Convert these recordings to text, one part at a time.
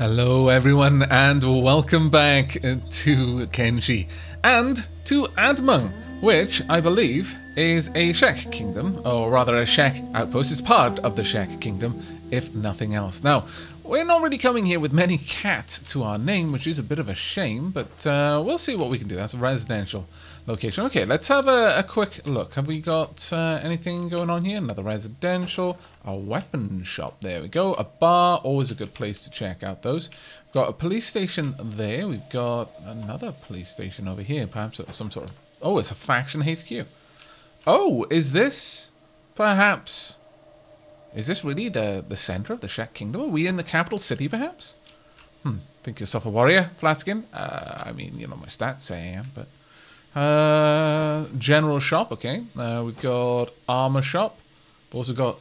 Hello everyone and welcome back to Kenshi and to Aavak, which I believe is a Shek kingdom, or rather a Shek outpost. It's part of the Shek kingdom, if nothing else. Now, we're not really coming here with many cats to our name, which is a bit of a shame, but we'll see what we can do. That's a residential location. Okay, let's have a quick look. Have we got anything going on here? Another residential, a weapon shop. There we go. A bar, always a good place to check out those. We've got a police station there. We've got another police station over here. Perhaps some sort of... Oh, it's a faction HQ. Oh, is this perhaps... Is this really the center of the Shek Kingdom? Are we in the capital city, perhaps? Think yourself a warrior, Flatskin? I mean, you know my stats say I am, but... general shop, okay. We've got armor shop. We've also got...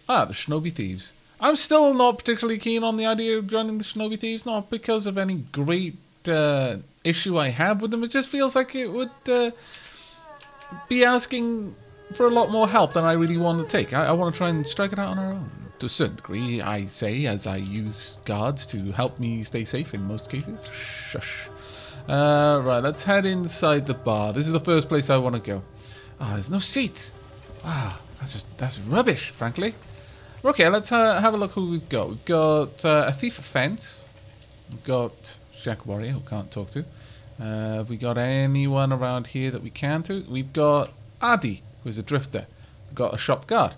the Shinobi Thieves. I'm still not particularly keen on the idea of joining the Shinobi Thieves, not because of any great issue I have with them. It just feels like it would be asking for a lot more help than I really want to take. I want to try and strike it out on our own. To a certain degree, I say, as I use guards to help me stay safe in most cases. Shush. Right, let's head inside the bar. This is the first place I want to go. There's no seats. That's rubbish, frankly. Okay, let's have a look who we've got. We've got a thief of fence. We've got Shek warrior who can't talk to. Have we got anyone around here that we can to? We've got Adi, who's a drifter. We've got a shop guard.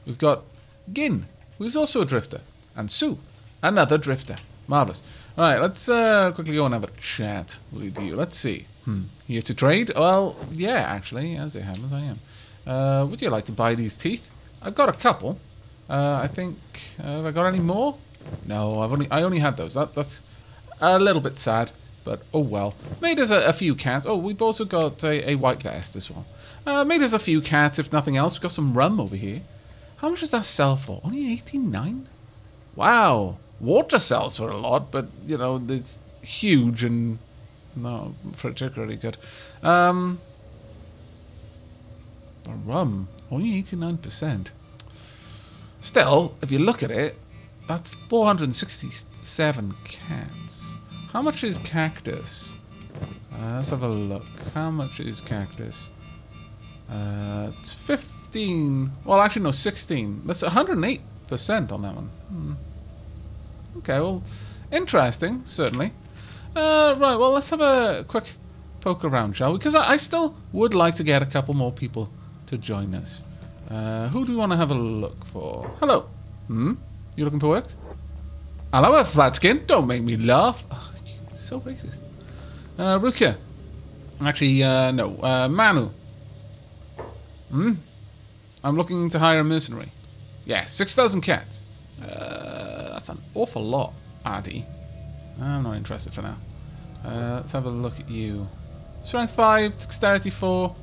We've got Gin, who's also a drifter. And Sue, another drifter. Marvellous. Alright, let's quickly go and have a chat with you. Let's see. Here to trade? Well, yeah, actually, as it happens, I am. Would you like to buy these teeth? I've got a couple. I think... have I got any more? No, I only had those. That's a little bit sad, but oh well. Made us a few cats. Oh, we've also got a white vest as well. Made us a few cats, if nothing else. We've got some rum over here. How much does that sell for? Only 89? Wow. Water sells for a lot, but, you know, it's huge and not particularly good. Rum. Only 89%. Still, if you look at it, that's 467 cats. How much is cactus? Let's have a look. How much is cactus? It's 15. Well, actually, no, 16. That's 108% on that one. Okay, well, interesting, certainly. Right, well, let's have a quick poke around, shall we? Because I still would like to get a couple more people to join us. Who do we want to have a look for? Hello. You looking for work? Hello, Flatskin. Don't make me laugh. Oh, you're so racist. Rukia. Actually, no. Manu. I'm looking to hire a mercenary. Yeah, 6,000 cats. That's an awful lot, Adi. I'm not interested for now. Let's have a look at you. Strength 5, Dexterity 4.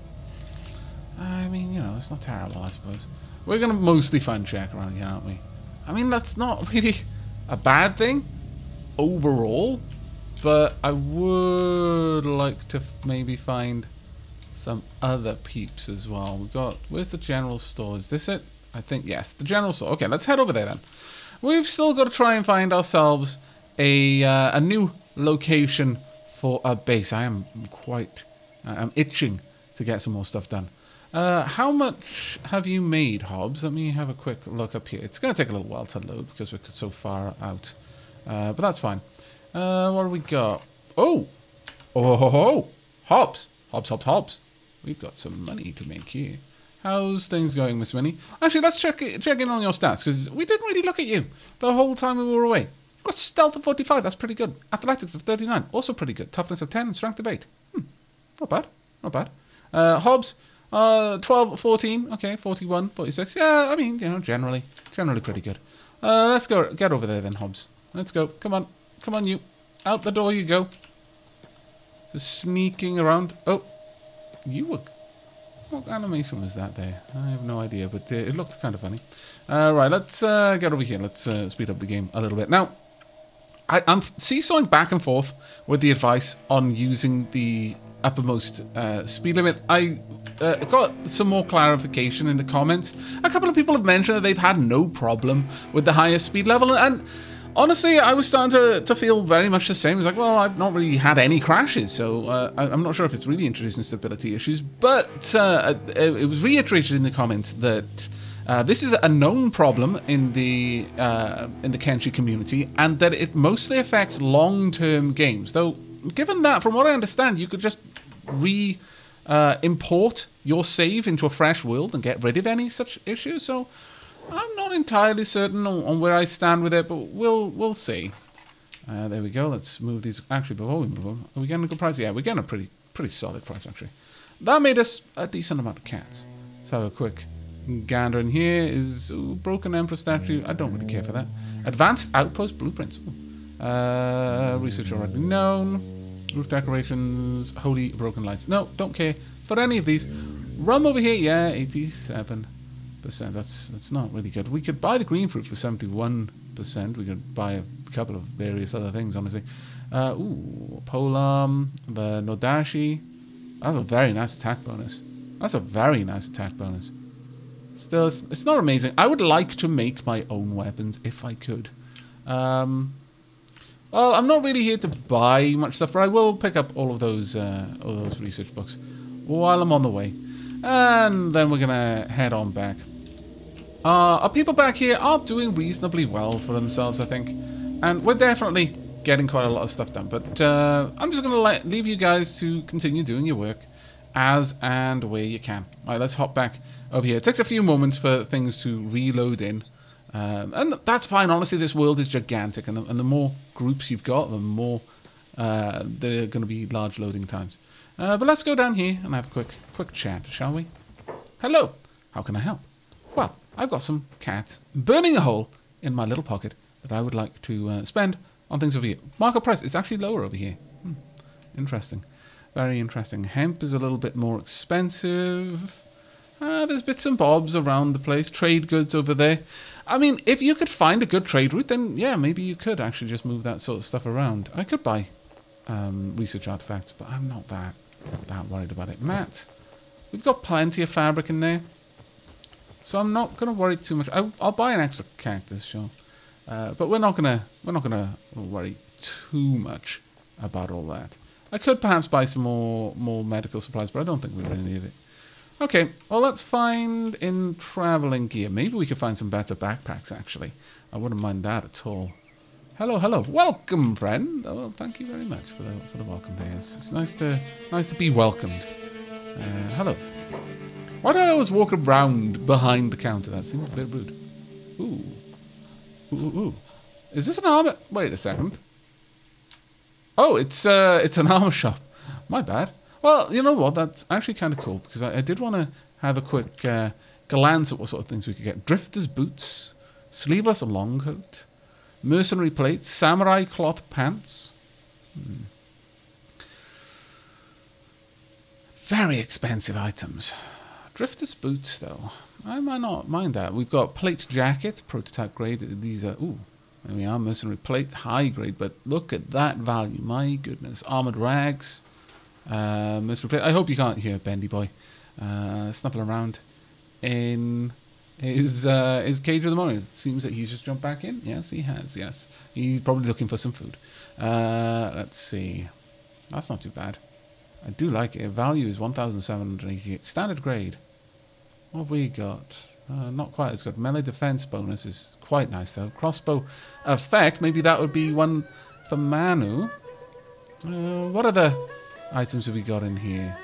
I mean, you know, it's not terrible, I suppose. We're going to mostly fun check around here, aren't we? I mean, that's not really a bad thing overall, but I would like to maybe find some other peeps as well. We've got... Where's the general store? Is this it? I think, yes, the general store. Okay, let's head over there then. We've still got to try and find ourselves a new location for a base. I'm itching to get some more stuff done. How much have you made, Hobbs? Let me have a quick look up here. It's going to take a little while to load because we're so far out. But that's fine. What do we got? Oh! Hobbs! Hobbs. We've got some money to make here. How's things going, Miss Winnie? Actually, let's check in on your stats, because we didn't really look at you the whole time we were away. You've got stealth of 45, that's pretty good. Athletics of 39, also pretty good. Toughness of 10 and strength of 8. Not bad. Hobbs, 12, 14, okay, 41, 46. Yeah, I mean, you know, generally pretty good. Let's go, get over there then, Hobbs. Let's go, come on you. Out the door you go. Just sneaking around. Oh, you were... What animation was that there? I have no idea, but it looked kind of funny. Right, let's get over here. Let's speed up the game a little bit. Now, I'm seesawing back and forth with the advice on using the uppermost speed limit. I got some more clarification in the comments. A couple of people have mentioned that they've had no problem with the highest speed level, and Honestly, I was starting to feel very much the same. It's like, well, I've not really had any crashes, so I'm not sure if it's really introducing stability issues. But it was reiterated in the comments that this is a known problem in the Kenshi community, and that it mostly affects long-term games. Though, given that, from what I understand, you could just import your save into a fresh world and get rid of any such issues. So I'm not entirely certain on where I stand with it, but we'll see. There we go. Let's move these. Actually, before we move them, are we getting a good price? Yeah, we're getting a pretty solid price, actually. That made us a decent amount of cats. Let's have a quick gander in here. Is broken emperor statue. I don't really care for that. Advanced outpost blueprints. Research already known. Roof decorations. Holy broken lights. No, don't care for any of these. Rum over here. Yeah, 87%. That's not really good. We could buy the green fruit for 71%. We could buy a couple of various other things, honestly. Polearm, the Nodashi. That's a very nice attack bonus. Still, it's not amazing. I would like to make my own weapons if I could. Well, I'm not really here to buy much stuff, but I will pick up all of those research books while I'm on the way. And then we're going to head on back. Our people back here are doing reasonably well for themselves, I think. And we're definitely getting quite a lot of stuff done. But I'm just going to leave you guys to continue doing your work as and where you can. All right, let's hop back over here. It takes a few moments for things to reload in. And that's fine. Honestly, this world is gigantic. And the more groups you've got, the more there are going to be large loading times. But let's go down here and have a quick chat, shall we? Hello. How can I help? Well, I've got some cat burning a hole in my little pocket that I would like to spend on things over here. Market price is actually lower over here. Interesting. Very interesting. Hemp is a little bit more expensive. There's bits and bobs around the place. Trade goods over there. I mean, if you could find a good trade route, then yeah, maybe you could actually just move that sort of stuff around. I could buy research artifacts, but I'm not that worried about it. Matt, we've got plenty of fabric in there, so I'm not going to worry too much. I'll buy an extra cactus, sure, but we're not gonna worry too much about all that. I could perhaps buy some more medical supplies, but I don't think we really need it. Okay, well, let's find in traveling gear. Maybe we could find some better backpacks, actually. I wouldn't mind that at all. Hello, hello. Welcome, friend. Oh, well, thank you very much for the welcome there. It's nice to be welcomed. Hello. Why do I always walk around behind the counter? That seems a bit rude. Ooh. Is this an armor? Wait a second. Oh, it's an armor shop. My bad. Well, you know what? That's actually kind of cool, because I did want to have a quick glance at what sort of things we could get. Drifter's boots, sleeveless long coat, mercenary plates, samurai cloth pants. Very expensive items. Drifter's boots, though. I might not mind that. We've got plate jacket, prototype grade. These are, ooh, there we are, mercenary plate, high grade, but look at that value. My goodness. Armored rags. Mercenary plate. I hope you can't hear Bendy Boy snuffling around in his cage of the morning. It seems that he's just jumped back in. Yes, he has. Yes, he's probably looking for some food. Let's see. That's not too bad. I do like it. Value is 1,788. Standard grade. What have we got? Not quite as good. Melee defense bonus is quite nice though. Crossbow effect. Maybe that would be one for Manu. What other items have we got in here?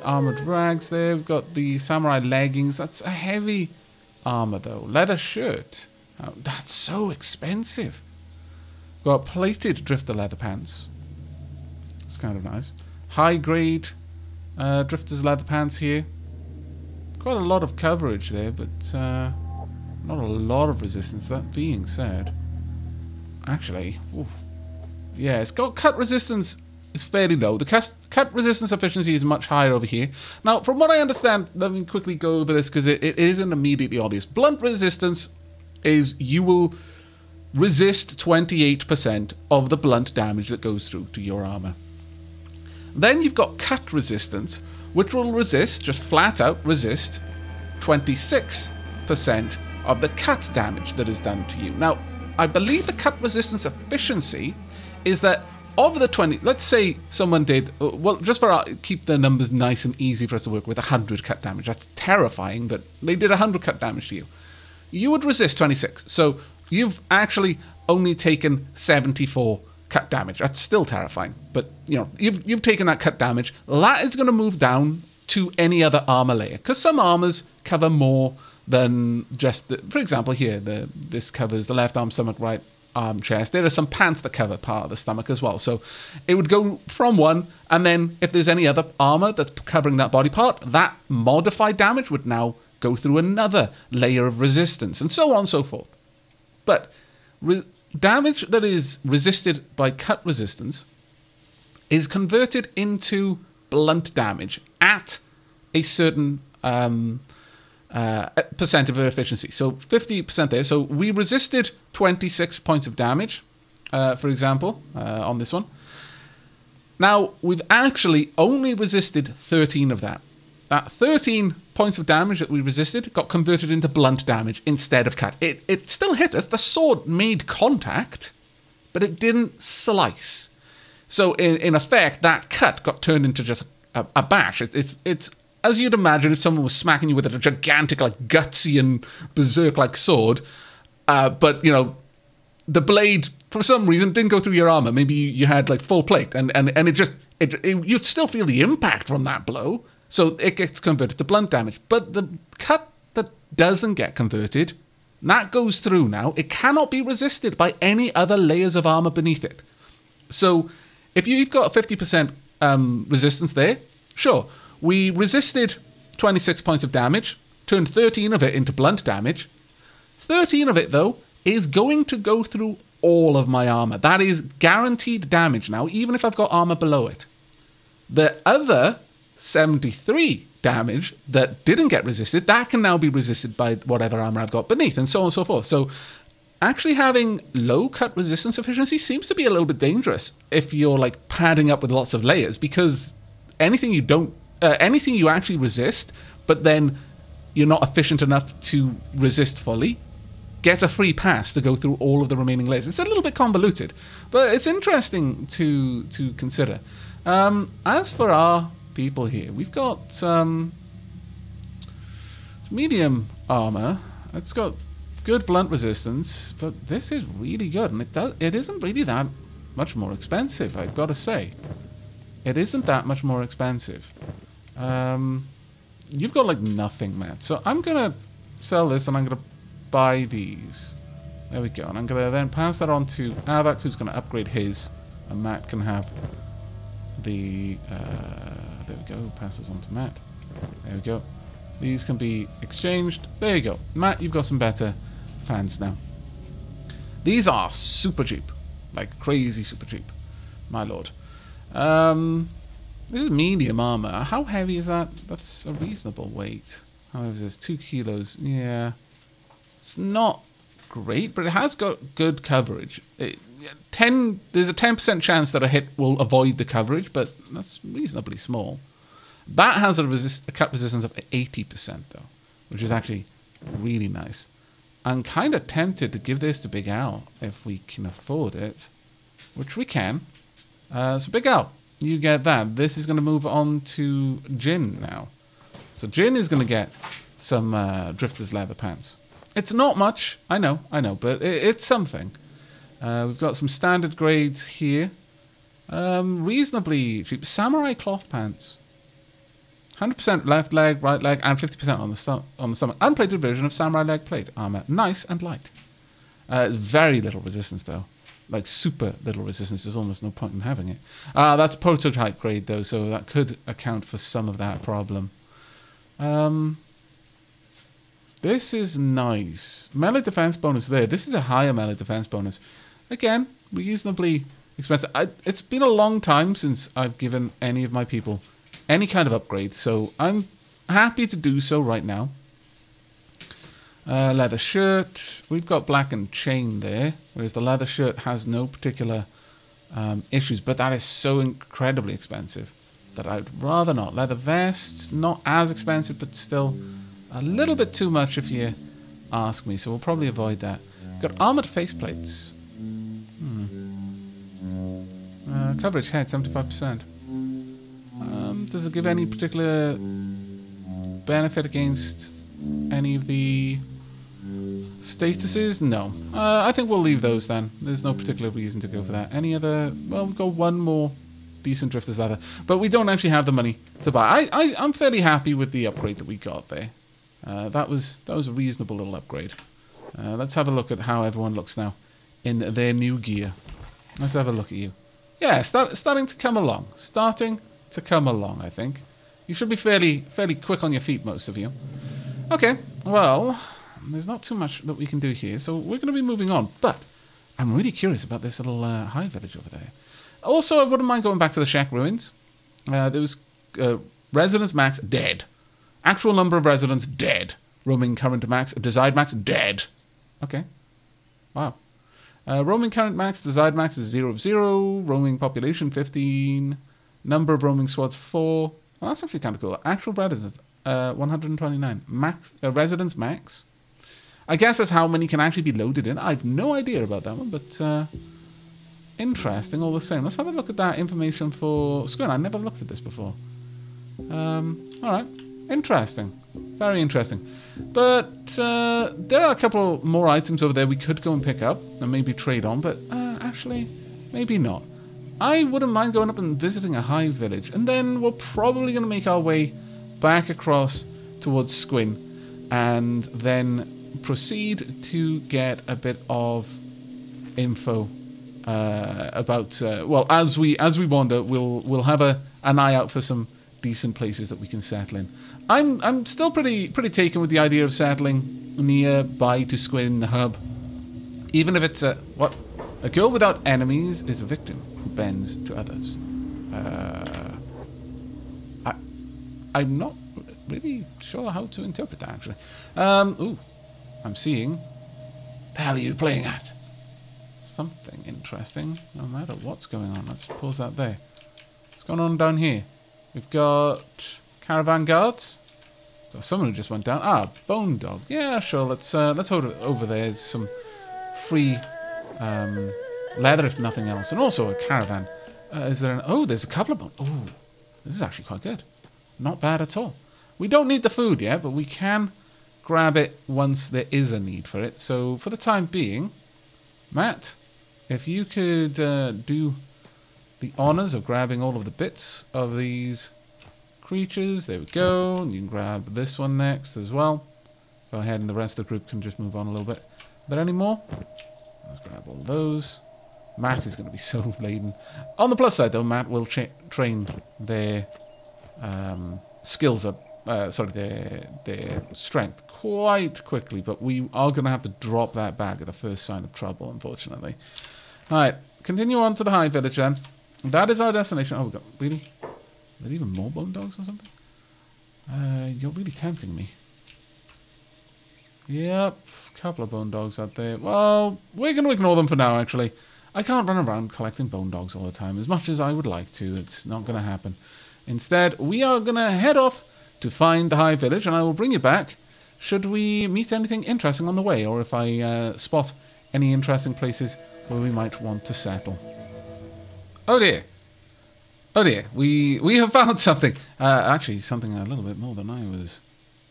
Armored rags there. We've got the samurai leggings. That's a heavy armor though. Leather shirt. Oh, that's so expensive. Got plated drifter leather pants. It's kind of nice. High grade drifter's leather pants here. Quite a lot of coverage there, but not a lot of resistance. That being said, actually, oof, yeah, it's got cut resistance. Is fairly low. The cut resistance efficiency is much higher over here. Now, from what I understand, let me quickly go over this because it isn't immediately obvious. Blunt resistance is you will resist 28% of the blunt damage that goes through to your armor. Then you've got cut resistance, which will resist, just flat out resist, 26% of the cut damage that is done to you. Now, I believe the cut resistance efficiency is that of the 20, let's say someone did, well, just for keep the numbers nice and easy for us to work with, 100 cut damage. That's terrifying, but they did 100 cut damage to you. You would resist 26. So you've actually only taken 74 cut damage. That's still terrifying, but you know, you've taken that cut damage. That is going to move down to any other armor layer, because some armors cover more than just, for example, here, this covers the left arm, stomach, right arm, chest. There are some pants that cover part of the stomach as well. So it would go from one, and then if there's any other armor that's covering that body part, that modified damage would now go through another layer of resistance, and so on and so forth. But damage that is resisted by cut resistance is converted into blunt damage at a certain percent of efficiency. So 50% there. So we resisted 26 points of damage, for example, on this one. Now, we've actually only resisted 13 of that. That 13 points of damage that we resisted got converted into blunt damage instead of cut. It still hit us. The sword made contact, but it didn't slice. So in effect, that cut got turned into just a bash. It's as you'd imagine if someone was smacking you with a gigantic, like, gutsy and berserk-like sword, but, you know, the blade, for some reason, didn't go through your armor. Maybe you had, like, full plate, and it just, you'd still feel the impact from that blow, so it gets converted to blunt damage. But the cut that doesn't get converted, that goes through now. It cannot be resisted by any other layers of armor beneath it. So if you've got a 50% resistance there, sure. We resisted 26 points of damage, turned 13 of it into blunt damage. 13 of it, though, is going to go through all of my armor. That is guaranteed damage now, even if I've got armor below it. The other 73 damage that didn't get resisted, that can now be resisted by whatever armor I've got beneath, and so on and so forth. So actually having low cut resistance efficiency seems to be a little bit dangerous if you're, like, padding up with lots of layers, because anything you actually resist, but then you're not efficient enough to resist fully, gets a free pass to go through all of the remaining layers. It's a little bit convoluted, but it's interesting to consider. As for our people here, we've got medium armor. It's got good blunt resistance, but this is really good, and it isn't really that much more expensive, I've got to say. It isn't that much more expensive. You've got, like, nothing, Matt. So I'm going to sell this, and I'm going to buy these. There we go. And I'm going to then pass that on to Aavak, who's going to upgrade his. And Matt can have the... there we go. Pass those on to Matt. There we go. These can be exchanged. There you go. Matt, you've got some better fans now. These are super cheap. Like, crazy super cheap. My lord. This is medium armor. How heavy is that? That's a reasonable weight. However, there's 2 kilos. Yeah. It's not great, but it has got good coverage. There's a 10% chance that a hit will avoid the coverage, but that's reasonably small. That has a cut resistance of 80%, though, which is actually really nice. I'm kind of tempted to give this to Big Al if we can afford it, which we can. So Big Al, you get that. This is going to move on to Jin now. So Jin is going to get some Drifter's leather pants. It's not much, I know, but it's something. We've got some standard grades here. Reasonably cheap. Samurai cloth pants. 100% left leg, right leg, and 50% on the stomach. Unplated version of samurai leg plate armor. Nice and light. Very little resistance, though. Like, super little resistance. There's almost no point in having it. That's prototype grade, though, so that could account for some of that problem. This is nice. Melee defense bonus there. This is a higher melee defense bonus. Again, reasonably expensive. It's been a long time since I've given any of my people any kind of upgrade, so I'm happy to do so right now. Leather shirt. We've got black and chain there, whereas the leather shirt has no particular issues, but that is so incredibly expensive that I'd rather not. Leather vest, not as expensive, but still a little bit too much if you ask me, so we'll probably avoid that. Got armored faceplates. Coverage head 75%. Does it give any particular benefit against any of the statuses? No. I think we'll leave those then. There's no particular reason to go for that. Any other... Well, we've got one more decent drifter's leather. But we don't actually have the money to buy. I'm fairly happy with the upgrade that we got there. That was a reasonable little upgrade. Let's have a look at how everyone looks now in their new gear. Let's have a look at you. Yeah, starting to come along. Starting to come along, I think. You should be fairly quick on your feet, most of you. Okay, well, there's not too much that we can do here, so we're going to be moving on. But I'm really curious about this little high village over there. Also, I wouldn't mind going back to the shack ruins. There was residents max dead. Actual number of residents dead. Roaming current max, desired max dead. Okay. Wow. Roaming current max, desired max is 0 of 0. Roaming population 15. Number of roaming squads 4. Well, that's actually kind of cool. Actual residents 129. Max residents max. I guess that's how many can actually be loaded in. I have no idea about that one, but interesting all the same. Let's have a look at that information for Squin. I never looked at this before. Alright. Interesting. Very interesting. But there are a couple more items over there we could go and pick up and maybe trade on, but actually, maybe not. I wouldn't mind going up and visiting a hive village, and then we're probably going to make our way back across towards Squin and then proceed to get a bit of info about well, as we wander, we'll have an eye out for some decent places that we can settle in. I'm still pretty taken with the idea of settling nearby to Squin, the hub, even if it's a girl without enemies is a victim who bends to others. I'm not really sure how to interpret that, actually. Ooh, I'm seeing. The hell are you playing at? Something interesting, no matter what's going on. Let's pause that there. What's going on down here? We've got caravan guards. Got someone who just went down. Ah, bone dog. Yeah, sure. Let's hold it over there. There's some free leather, if nothing else, and also a caravan. Is there an? Oh, there's a couple of bone. Oh, this is actually quite good. Not bad at all. We don't need the food yet, but we can grab it once there is a need for it. So for the time being, Matt, if you could do the honors of grabbing all of the bits of these creatures. There we go. And you can grab this one next as well. Go ahead and the rest of the group can just move on a little bit. Are there any more? Let's grab all those. Matt is going to be so laden. On the plus side, though, Matt will train their skills up. Sorry, their strength quite quickly. But we are going to have to drop that back at the first sign of trouble, unfortunately. All right. Continue on to the high village, then. That is our destination. Oh, we got... Really? Are there even more bone dogs or something? You're really tempting me. Yep. A couple of bone dogs out there. Well, we're going to ignore them for now, actually. I can't run around collecting bone dogs all the time. As much as I would like to, it's not going to happen. Instead, we are going to head off to find the high village, and I will bring you back should we meet anything interesting on the way, or if I spot any interesting places where we might want to settle. Oh dear. Oh dear. We have found something. Actually, something a little bit more than I was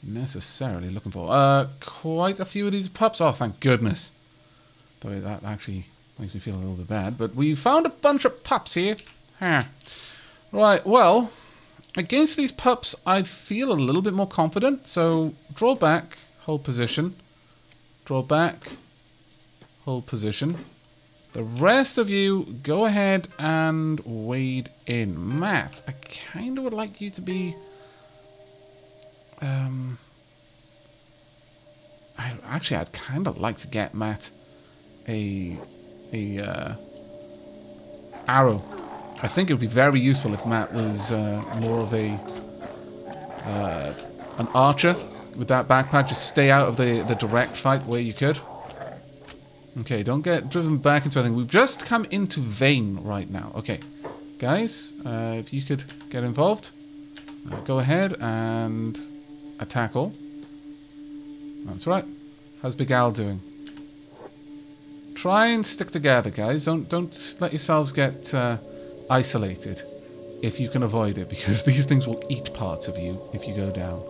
necessarily looking for. Quite a few of these pups. Oh, thank goodness. Though that actually makes me feel a little bit bad. But we found a bunch of pups here. Huh. Right, well, against these pups, I feel a little bit more confident. So, draw back, hold position. Draw back, hold position. The rest of you, go ahead and wade in. Matt, I kind of would like you to be... I'd kind of like to get Matt a arrow. I think it would be very useful if Matt was more of an archer with that backpack. Just stay out of the direct fight where you could. Okay, don't get driven back into anything. We've just come into Vane right now. Okay, guys, if you could get involved, go ahead and attack all. That's right. How's Big Al doing? Try and stick together, guys. Don't let yourselves get isolated if you can avoid it, because these things will eat parts of you if you go down.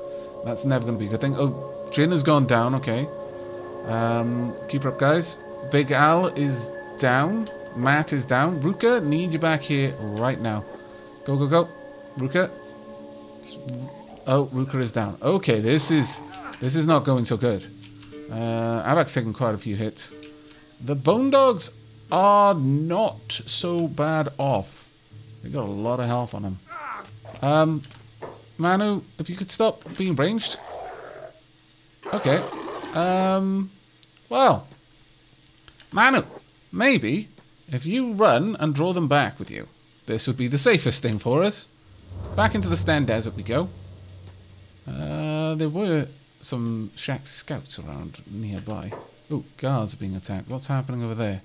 That's never going to be a good thing. Oh, Jin has gone down. Okay. Keep her up, guys. Big Al is down. Matt is down. Ruka, need you back here right now. Go, go, go. Ruka. Oh, Ruka is down. Okay, this is not going so good. Aavak's taken quite a few hits. The Bone Dogs are not so bad off. They got a lot of health on them. Manu, if you could stop being ranged. Okay. Well, Manu, maybe if you run and draw them back with you, this would be the safest thing for us. Back into the Stand Desert we go. There were some shack scouts around nearby. Oh, guards are being attacked. What's happening over there?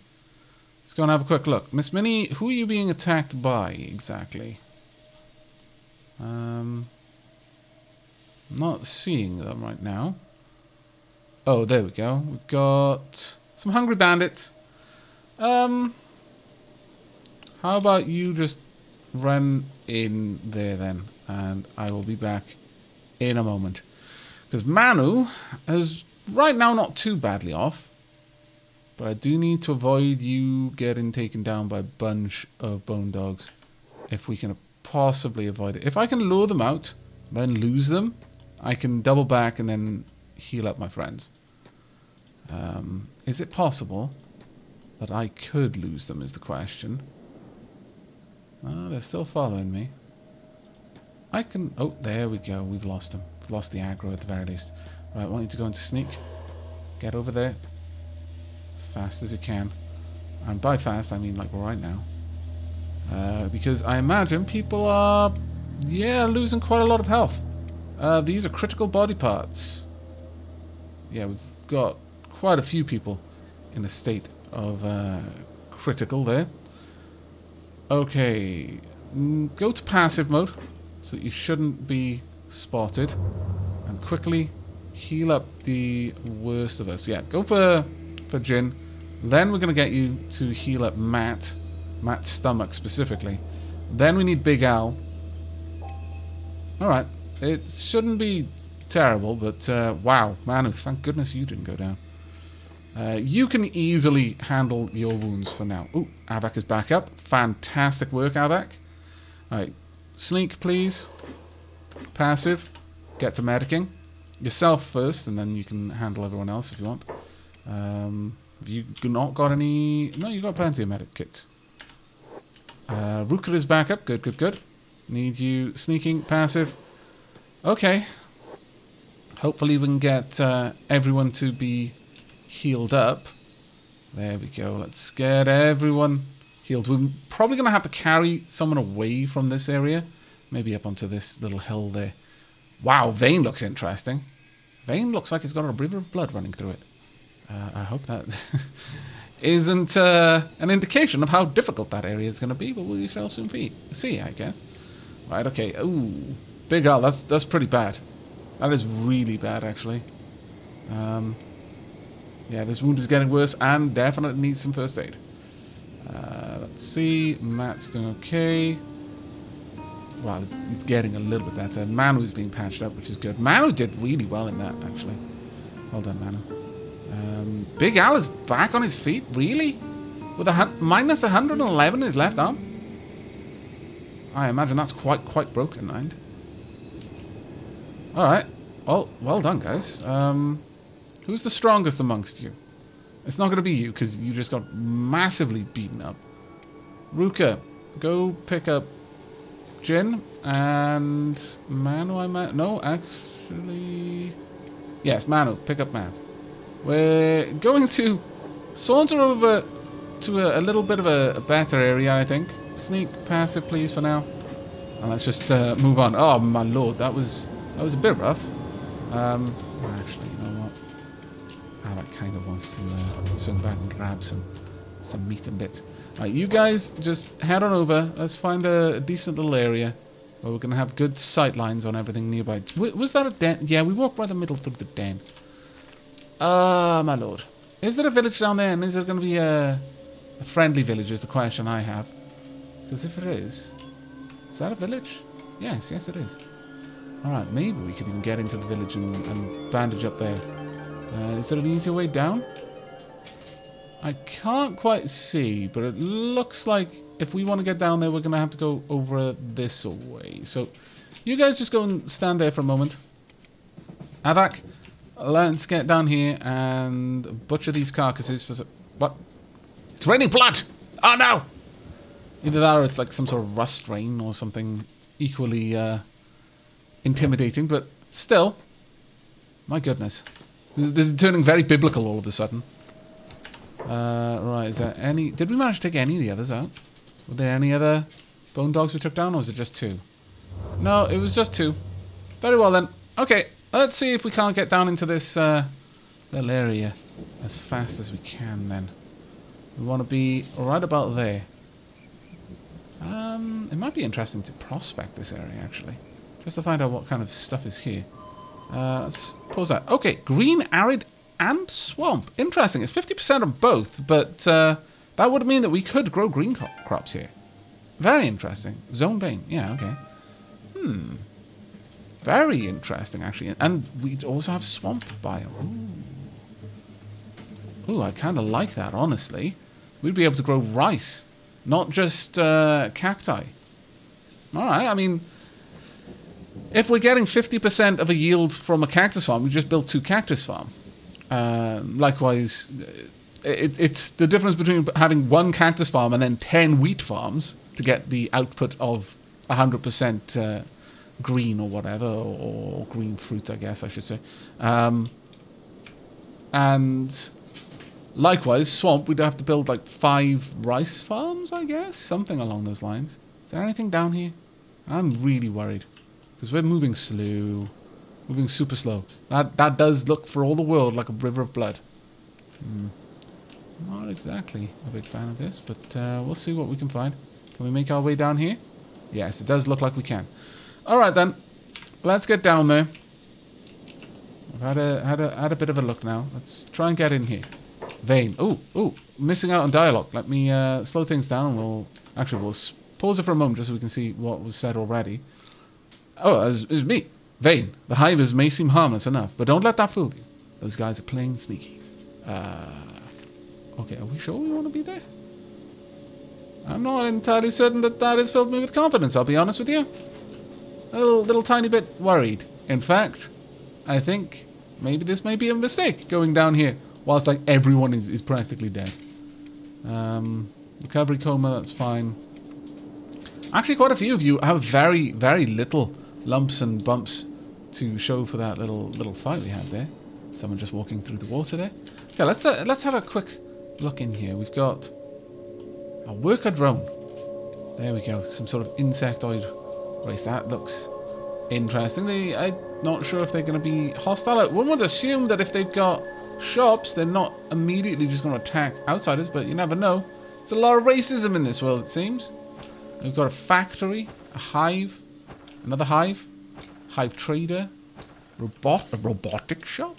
Let's go and have a quick look. Miss Minnie, who are you being attacked by exactly? Not seeing them right now. Oh, there we go. We've got some hungry bandits. How about you just run in there then, and I will be back in a moment. Because Manu is right now not too badly off, but I do need to avoid you getting taken down by a bunch of Bone Dogs if we can possibly avoid it. If I can lure them out, then lose them, I can double back and then heal up my friends. Is it possible that I could lose them is the question. Oh, they're still following me. I can... Oh, there we go. We've lost them. We've lost the aggro at the very least. Right, I want you to go into sneak. Get over there. As fast as you can. And by fast, I mean like right now. Because I imagine people are... Yeah, losing quite a lot of health. These are critical body parts. Yeah, we've got quite a few people in a state of critical there. Okay, go to passive mode so that you shouldn't be spotted, and quickly heal up the worst of us. Yeah, go for Jin. Then we're going to get you to heal up Matt's stomach specifically. Then we need Big Al. Alright, it shouldn't be terrible, but wow, Manu, thank goodness you didn't go down. You can easily handle your wounds for now. Ooh, Aavak is back up. Fantastic work, Aavak. Alright, sneak, please. Passive. Get to medicing. Yourself first, and then you can handle everyone else if you want. Have you not got any... No, you've got plenty of medic kits. Ruka is back up. Good, good, good. Need you sneaking, passive. Okay. Hopefully we can get everyone to be healed up. There we go. Let's get everyone healed. We're probably going to have to carry someone away from this area. Maybe up onto this little hill there. Wow, Vane looks interesting. Vane looks like it's got a river of blood running through it. I hope that isn't an indication of how difficult that area is going to be, but we shall soon see, I guess. Right, okay. Ooh, Big Al, that's pretty bad. That is really bad, actually. Yeah, this wound is getting worse and definitely needs some first aid. Let's see. Matt's doing okay. Wow, he's getting a little bit better. Manu's being patched up, which is good. Manu did really well in that, actually. Well done, Manu. Big Al is back on his feet? Really? With a minus 111 in his left arm? I imagine that's quite broken, mind. Alright. Well done, guys. Who's the strongest amongst you? It's not going to be you, because you just got massively beaten up. Ruka, go pick up Jin and Manu. No, actually... Yes, Manu, pick up Matt. We're going to saunter over to a little bit of a better area, I think. Sneak, passive, please, for now. And let's just move on. Oh, my lord, that was a bit rough. Actually, you know what? Aavak kind of wants to swing back and grab some meat and bits. Alright, you guys just head on over. Let's find a decent little area where we're going to have good sight lines on everything nearby. Was that a den? Yeah, we walked right the middle through the den. Ah, my lord. Is there a village down there, and is there going to be a friendly village is the question I have. Because if it is that a village? Yes, it is. Alright, maybe we could even get into the village and bandage up there. Is there an easier way down? I can't quite see, but it looks like if we want to get down there, we're going to have to go over this way. So, you guys just go and stand there for a moment. Aavak, let's get down here and butcher these carcasses for... What? It's raining blood! Oh no! Either that or it's like some sort of rust rain or something equally intimidating, but still. My goodness. This is turning very biblical all of a sudden. Right, is there any... Did we manage to take any of the others out? Were there any other bone dogs we took down, or was it just 2? No, it was just 2. Very well then. Okay, let's see if we can't get down into this little area as fast as we can then. We want to be right about there. It might be interesting to prospect this area, actually. Just to find out what kind of stuff is here. Let's pause that. Okay, green, arid, and swamp. Interesting. It's 50% on both, but that would mean that we could grow green crops here. Very interesting. Zone vein. Yeah, okay. Very interesting, actually. And we also have swamp biome. Ooh, I kind of like that, honestly. We'd be able to grow rice, not just cacti. Alright, I mean, if we're getting 50% of a yield from a cactus farm, we just built 2 cactus farm. Likewise, it's the difference between having 1 cactus farm and then 10 wheat farms to get the output of 100% green or whatever, or green fruit, I guess I should say. And likewise, swamp, we'd have to build like 5 rice farms, I guess? Something along those lines. Is there anything down here? I'm really worried. Because we're moving slow. Moving super slow. That does look for all the world like a river of blood. Not exactly a big fan of this, but we'll see what we can find. Can we make our way down here? Yes, it does look like we can. Alright then. Let's get down there. I've had a bit of a look now. Let's try and get in here. Vein. Ooh, missing out on dialogue. Let me slow things down and we'll pause it for a moment just so we can see what was said already. Oh, it was me. Vein. The hivers may seem harmless enough, but don't let that fool you. Those guys are playing sneaky. Okay, are we sure we want to be there? I'm not entirely certain that has filled me with confidence, I'll be honest with you. A little tiny bit worried. In fact, I think maybe this may be a mistake going down here whilst like everyone is practically dead. Recovery coma, that's fine. Actually, quite a few of you have very, very little lumps and bumps to show for that little fight we had there. Someone just walking through the water there. Okay, let's have a quick look in here. We've got a worker drone. There we go. Some sort of insectoid race. That looks interesting. I'm not sure if they're going to be hostile. One would assume that if they've got shops, they're not immediately just going to attack outsiders, but you never know. There's a lot of racism in this world, it seems. We've got a factory, a hive, another hive, hive trader, a robotic shop.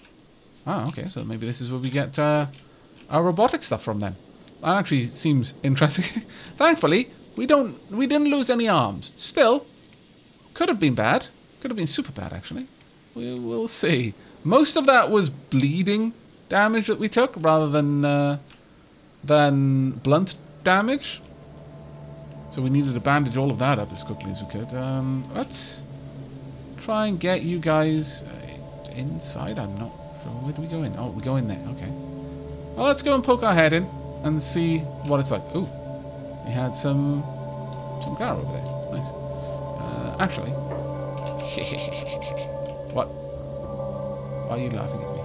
Ah, okay, so maybe this is where we get our robotic stuff from then. That actually seems interesting. Thankfully, we didn't lose any arms. Still, could have been bad. Could have been super bad, actually. We'll see. Most of that was bleeding damage that we took, rather than blunt damage. So we needed to bandage all of that up as quickly as we could. Let's try and get you guys inside. I'm not sure. Where do we go in? Oh, we go in there. Okay. Well, let's go and poke our head in and see what it's like. Ooh, we had some car over there. Nice. Actually, what? Why are you laughing at me?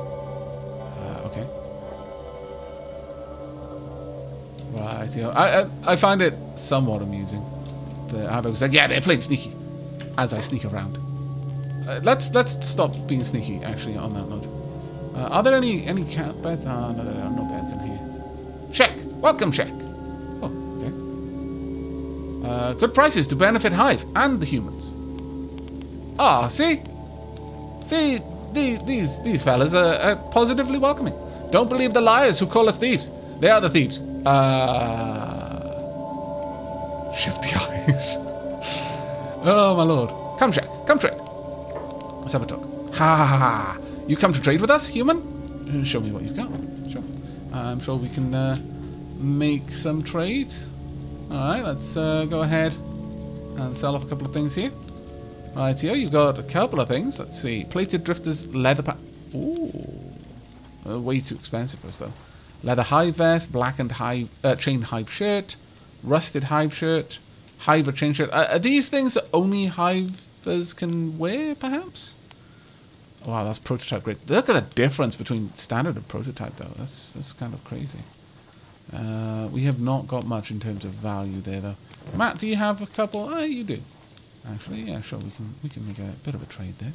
Okay. Right, you know, I find it somewhat amusing. The Aavak was like, yeah, they're playing sneaky. As I sneak around. Let's stop being sneaky, actually, on that note. Are there any cat beds? No, there are no beds in here. Check! Welcome check! Oh, okay. Good prices to benefit Hive and the humans. Ah, see? See, these fellas are positively welcoming. Don't believe the liars who call us thieves. They are the thieves. Shifty eyes. Oh, my lord. Come, Jack. Come trade. Let's have a talk. Ha ha ha ha. You come to trade with us, human? Show me what you've got. Sure. I'm sure we can make some trades. Alright, let's go ahead and sell off a couple of things here. Right here, you've got a couple of things. Let's see. Plated drifters, leather Ooh. Way too expensive for us, though. Leather hive vest, blackened hive, chain hive shirt, rusted hive shirt, hive or chain shirt. Are these things that only hivers can wear, perhaps? Wow, that's prototype great. Look at the difference between standard and prototype, though. That's kind of crazy. We have not got much in terms of value there, though. Matt, do you have a couple? You do. Actually, yeah, sure. We can make a bit of a trade there.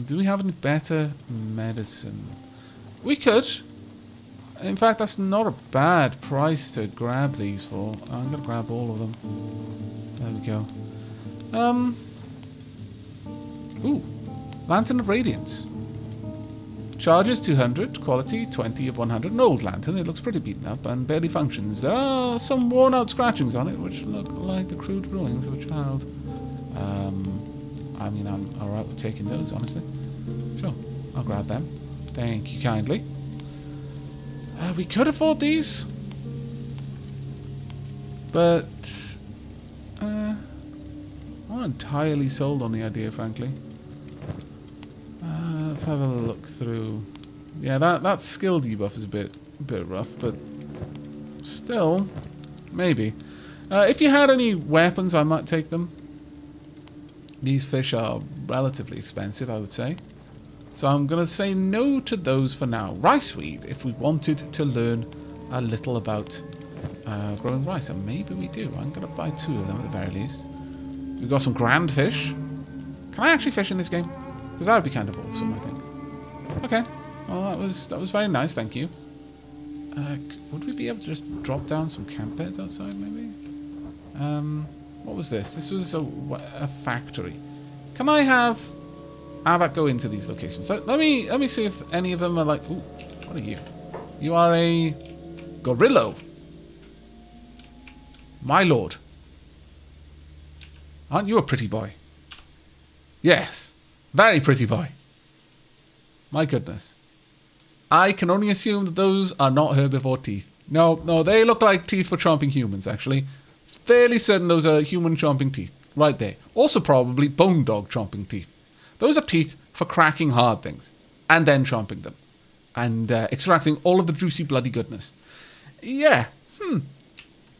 Do we have any better medicine? We could. In fact, that's not a bad price to grab these for. I'm gonna grab all of them. There we go. Ooh, Lantern of Radiance. Charges 200, quality 20 of 100. An old lantern, it looks pretty beaten up and barely functions. There are some worn out scratchings on it which look like the crude drawings of a child. I mean, I'm alright with taking those, honestly. Sure, I'll grab them. Thank you kindly. We could afford these. But I'm not entirely sold on the idea, frankly. Let's have a look through. Yeah, that skill debuff is a bit rough, but still, maybe. If you had any weapons, I might take them. These fish are relatively expensive, I would say. So I'm going to say no to those for now. Rice weed, if we wanted to learn a little about growing rice. And maybe we do. I'm going to buy 2 of them at the very least. We've got some grand fish. Can I actually fish in this game? Because that would be kind of awesome, I think. Okay. Well, that was very nice, thank you. Would we be able to just drop down some camp beds outside, maybe? What was this? This was a factory. Can I have Aavak go into these locations? Let me see if any of them are like... Ooh, what are you? You are a gorillo. My lord. Aren't you a pretty boy? Yes. Very pretty boy. My goodness. I can only assume that those are not herbivore teeth. No, they look like teeth for chomping humans, actually. Fairly certain those are human chomping teeth. Right there. Also probably bone dog chomping teeth. Those are teeth for cracking hard things. And then chomping them. And extracting all of the juicy bloody goodness. Yeah.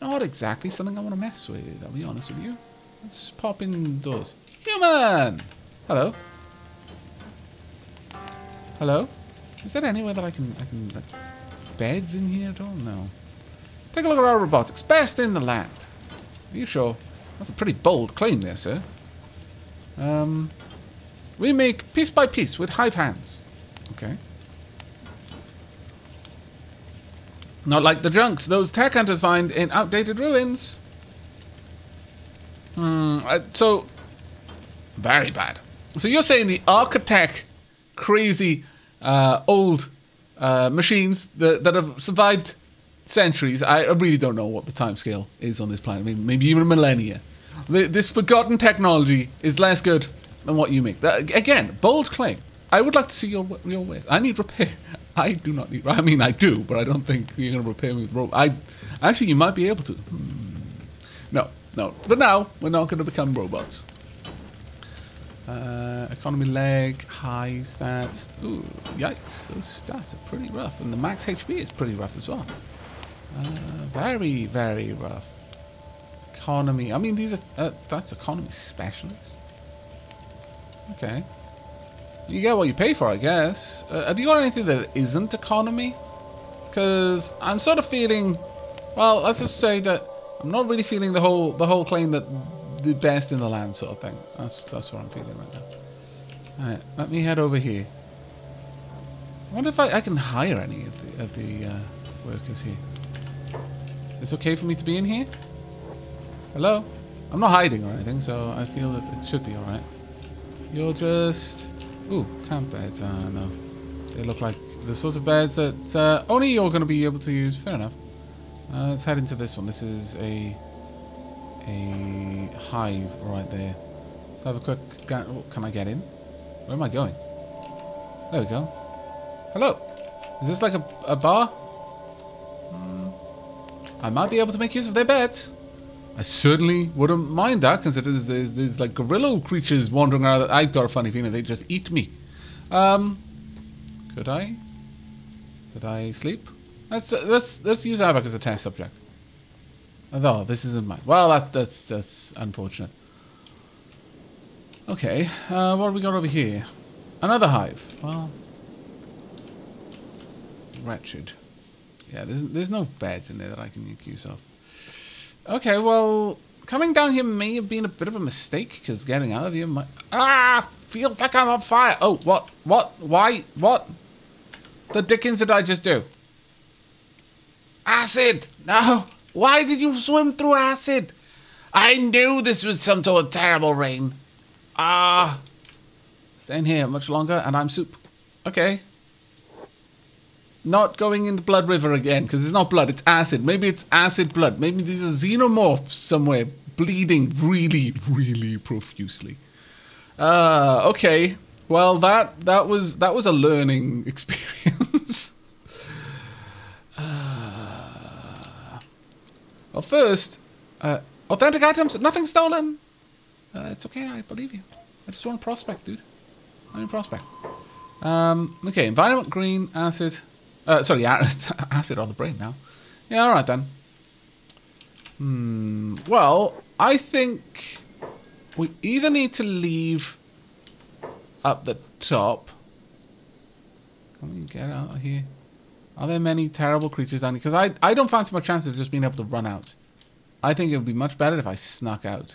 Not exactly something I want to mess with, I'll be honest with you. Let's pop indoors. Human! Hello. Hello? Is there anywhere that I can like, beds in here at all? No. Take a look at our robotics. Best in the land. Are you sure? That's a pretty bold claim there, sir. We make piece by piece with hive hands. Okay. Not like the junks those tech hunters find in outdated ruins. So, very bad. So you're saying the architect crazy old machines that have survived centuries. I really don't know what the timescale is on this planet. Maybe even a millennia. This forgotten technology is less good than what you make. Again, bold claim. I would like to see your way. I need repair. I do not need... I mean, I do, but I don't think you're going to repair me with rope. Actually, you might be able to. No. But now, we're not going to become robots. Economy leg, high stats. Ooh, yikes. Those stats are pretty rough. And the max HP is pretty rough as well. Very, very rough. Economy. I mean, these are... that's economy specialist. Okay. You get what you pay for, I guess. Have you got anything that isn't economy? Because I'm sort of feeling... Well, let's just say that I'm not really feeling the whole claim that the best in the land sort of thing. That's what I'm feeling right now. Alright, let me head over here. I wonder if I can hire any of the workers here. Is it okay for me to be in here? Hello? I'm not hiding or anything, so I feel that it should be alright. You're just... Ooh, camp beds. No. They look like The sort of beds that only you're going to be able to use. Fair enough. Let's head into this one. This is a hive right there. Let's have a quick... Can I get in? Where am I going? There we go. Hello. Is this like a bar? I might be able to make use of their beds. I certainly wouldn't mind that, considering there's like gorilla creatures wandering around. I've got a funny feeling they just eat me. Could I? Could I sleep? Let's use Aavak as a test subject. Although this isn't mine. Well, that's unfortunate. Okay, what have we got over here? Another hive. Well, wretched. Yeah, there's no beds in there that I can make use of. Okay, well, coming down here may have been a bit of a mistake, because getting out of here might... Ah! Feels like I'm on fire! Oh, what? Why? What? The dickens did I just do? Acid! No! Why did you swim through acid? I knew this was some sort of terrible rain. Ah! Staying here much longer, and I'm soup. Okay. Not going in the blood river again, because it's not blood, it's acid. Maybe it's acid blood. Maybe these are xenomorphs somewhere, bleeding really, really profusely. Okay. Well, that was a learning experience. Well, first, authentic items, nothing stolen. It's okay, I believe you. I just want to prospect, dude. I mean, prospect. Okay, environment, green, acid. Sorry, acid on the brain now. Yeah, all right then. Well, I think we either need to leave up the top. Can we get out of here? Are there many terrible creatures down here? Because I don't fancy my chances of just being able to run out. I think it would be much better if I snuck out.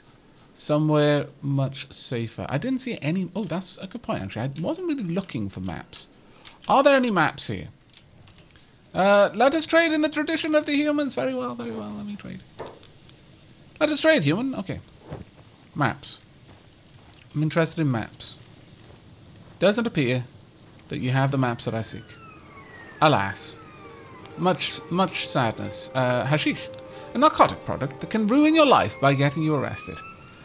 Somewhere much safer. I didn't see any... Oh, that's a good point, actually. I wasn't really looking for maps. Are there any maps here? Let us trade in the tradition of the humans. Very well, very well. Let me trade. Let us trade, human. Okay. Maps. I'm interested in maps. Doesn't appear that you have the maps that I seek. Alas. Much sadness. Hashish. A narcotic product that can ruin your life by getting you arrested.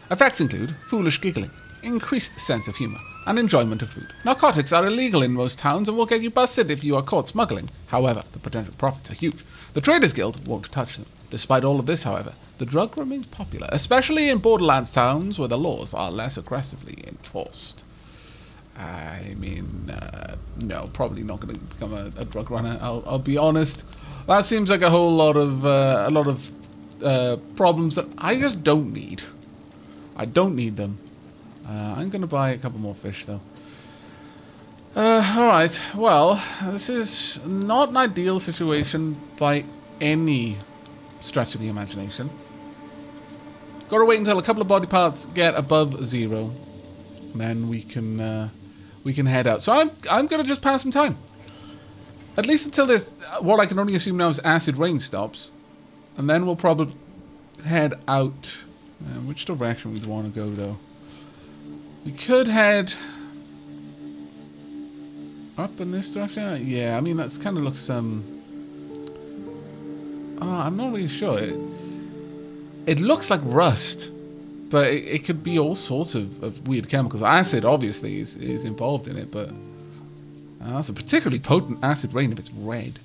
Effects include foolish giggling, increased sense of humor, and enjoyment of food. Narcotics are illegal in most towns and will get you busted if you are caught smuggling. However, the potential profits are huge. The Traders Guild won't touch them. Despite all of this, however, the drug remains popular, especially in Borderlands towns where the laws are less aggressively enforced. I mean, no, probably not going to become a drug runner. I'll be honest. That seems like a whole lot of problems that I just don't need. I don't need them. I'm going to buy a couple more fish, though. Alright, well, this is not an ideal situation by any stretch of the imagination. Gotta wait until a couple of body parts get above 0. And then we can head out. So I'm going to just pass some time. At least until this, what I can only assume now is acid rain stops. And then we'll probably head out. Which direction we'd want to go, though? We could head up in this direction. Yeah, I mean, that's kind of looks, I'm not really sure. It looks like rust, but it could be all sorts of weird chemicals. Acid, obviously, is involved in it, but that's a particularly potent acid rain if it's red.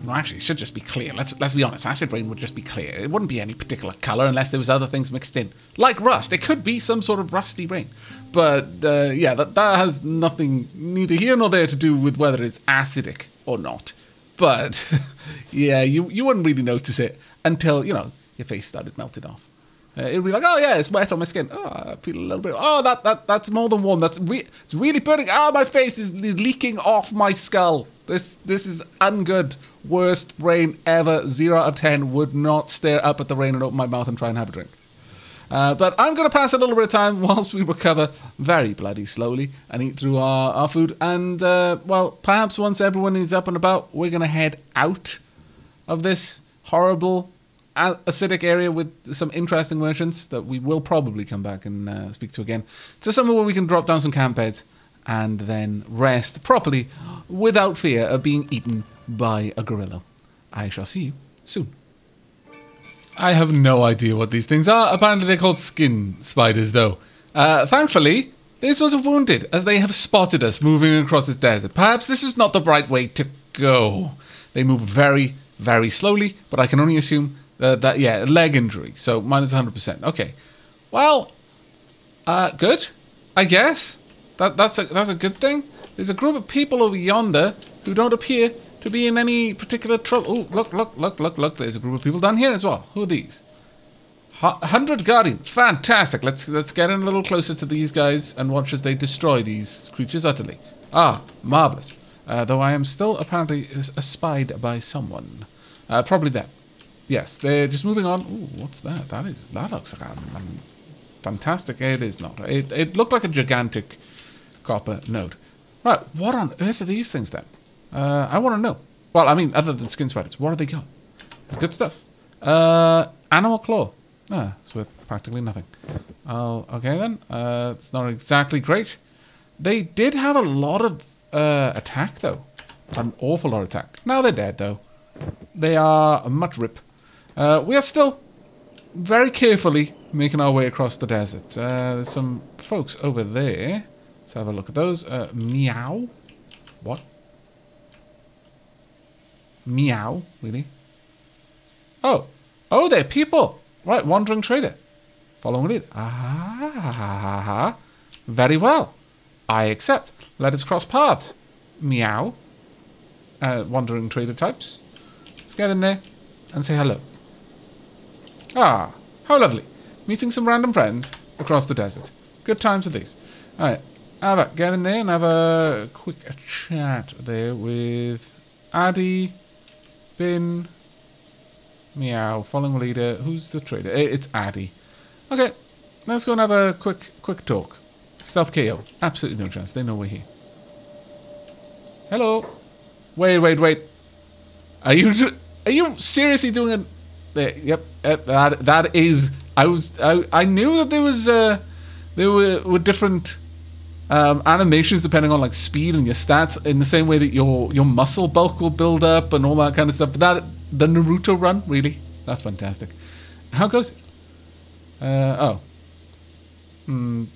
Well, actually, it should just be clear. Let's be honest. Acid rain would just be clear. It wouldn't be any particular color unless there was other things mixed in, like rust. It could be some sort of rusty rain, but yeah, that has nothing, neither here nor there, to do with whether it's acidic or not. But yeah, you wouldn't really notice it until, you know, your face started melting off. It'd be like, oh yeah, it's wet on my skin. Oh, I feel a little bit. Oh, that's more than one. It's really burning. Ah, my face is leaking off my skull. This is ungood. Worst rain ever. 0 out of 10. Would not stare up at the rain and open my mouth and try and have a drink. But I'm going to pass a little bit of time whilst we recover very bloody slowly and eat through our food. And, well, perhaps once everyone is up and about, we're going to head out of this horrible acidic area with some interesting merchants that we will probably come back and speak to again. To somewhere where we can drop down some camp beds and then rest properly without fear of being eaten by a gorilla. I shall see you soon. I have no idea what these things are. Apparently they're called skin spiders, though. Thankfully, this wasn't wounded, as they have spotted us moving across the desert. Perhaps this is not the right way to go. They move very, very slowly, but I can only assume that yeah, leg injury. So minus 100%. Okay. Well, good, I guess. That's a good thing. There's a group of people over yonder who don't appear to be in any particular trouble. Oh, look. There's a group of people down here as well. Who are these? 100 Guardians. Fantastic. Let's get in a little closer to these guys and watch as they destroy these creatures utterly. Ah, marvelous. Though I am still apparently espied by someone. Probably them. Yes, they're just moving on. Ooh, what's that? That looks like a fantastic. It is not. It looked like a gigantic copper node. Right, what on earth are these things then? I want to know. Well, I mean, other than skin spiders, what have they got? It's good stuff. Animal claw. Ah, it's worth practically nothing. Oh, okay then. It's not exactly great. They did have a lot of attack though. An awful lot of attack. Now they're dead though. They are a much rip. We are still very carefully making our way across the desert. There's some folks over there. Let's have a look at those. Meow. What? Meow, really? Oh, they're people. Right, wandering trader. Following lead. Ah, very well. I accept. Let us cross paths. Meow. Wandering trader types. Let's get in there and say hello. Ah, how lovely. Meeting some random friends across the desert. Good times are these. Alright, Aavak, get in there and have a quick chat there with Addy, Bin, Meow, following leader. Who's the trader? It's Addy. Okay, let's go and have a quick talk. Stealth KO. Absolutely no chance. They know we're here. Hello. Wait. Are you seriously doing it? There. Yep. That is. I knew that there were different animations depending on like speed and your stats in the same way that your muscle bulk will build up and all that kind of stuff. But the Naruto run, really, that's fantastic. How goes it?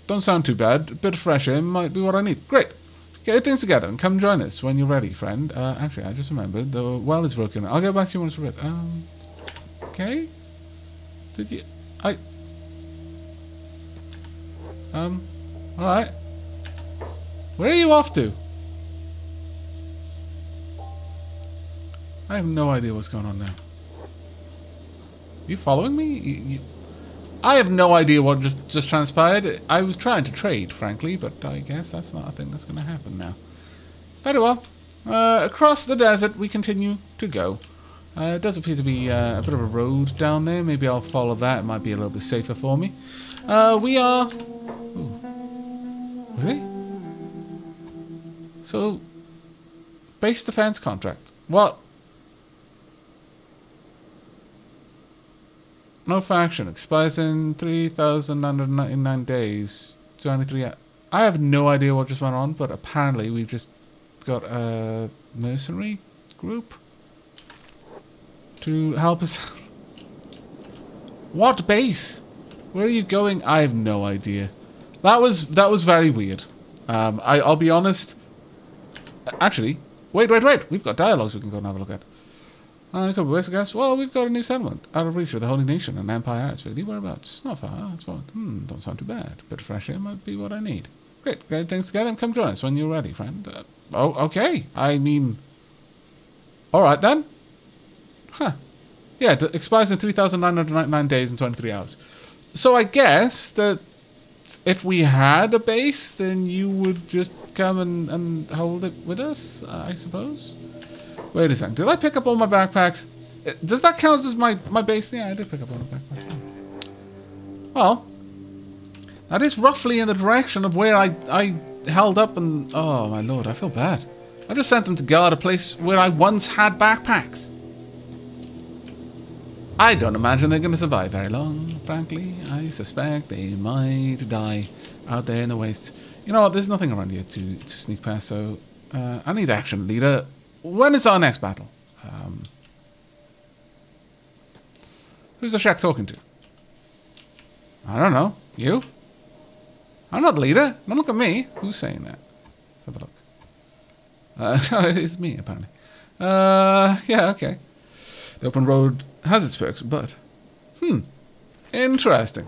Don't sound too bad. A bit of fresh air might be what I need. Great. Get things together and come join us when you're ready, friend. Actually, I just remembered the well is broken. I'll get back to you when it's ready. Okay. Did you? Alright. Where are you off to? I have no idea what's going on now. You following me? I have no idea what just transpired. I was trying to trade, frankly, but I guess that's not a thing that's going to happen now. Very well. Across the desert, we continue to go. It does appear to be a bit of a road down there. Maybe I'll follow that. It might be a little bit safer for me. We are... Ooh. Really? So, base defense contract. What? No faction. Expires in 3,999 days. 23. I have no idea what just went on, but apparently we've just got a mercenary group to help us. What base? Where are you going? I have no idea. That was very weird. I'll be honest. Actually, wait. We've got dialogues we can go and have a look at. A couple of ways, I guess. Well, we've got a new settlement out of reach of the Holy Nation and Empire. It's really whereabouts. Not far. That's what. Don't sound too bad. Bit of fresh air might be what I need. Great things together. And come join us when you're ready, friend. Okay. I mean, all right then. Huh. Yeah, it expires in 3,999 days and 23 hours. So I guess that if we had a base, then you would just come and hold it with us, I suppose. Wait a second. Did I pick up all my backpacks? Does that count as my base? Yeah, I did pick up all my backpacks. Well, that is roughly in the direction of where I held up and... Oh, my lord, I feel bad. I just sent them to guard a place where I once had backpacks. I don't imagine they're going to survive very long, frankly. I suspect they might die out there in the wastes. You know what? There's nothing around here to sneak past, so I need action, leader. When is our next battle? Who's the shack talking to? I don't know. You? I'm not the leader. Don't look at me. Who's saying that? Let's have a look. It's me, apparently. Yeah, okay. The open road has its perks, but... Interesting.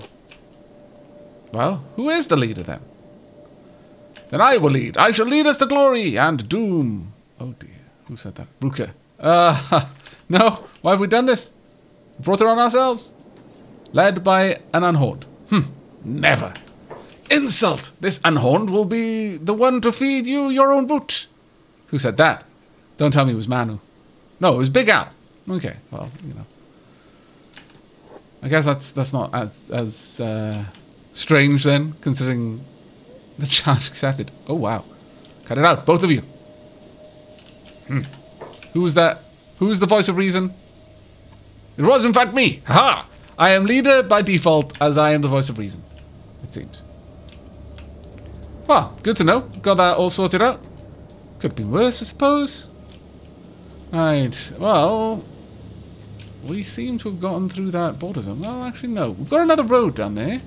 Well, who is the leader, then? Then I will lead. I shall lead us to glory and doom. Oh, dear. Who said that? Ruka. No. Why have we done this? Brought it on ourselves. Led by an unhorned. Never. Insult! This unhorned will be the one to feed you your own boot. Who said that? Don't tell me it was Manu. No, it was Big Al. Okay, well, you know. I guess that's not as strange then, considering the challenge accepted. Oh, wow. Cut it out, both of you. Who was that? Who was the voice of reason? It was, in fact, me. Ha! I am leader by default, as I am the voice of reason. It seems. Well, good to know. Got that all sorted out. Could have been worse, I suppose. Right. Well, we seem to have gotten through that border zone. Well, actually, no. We've got another road down there.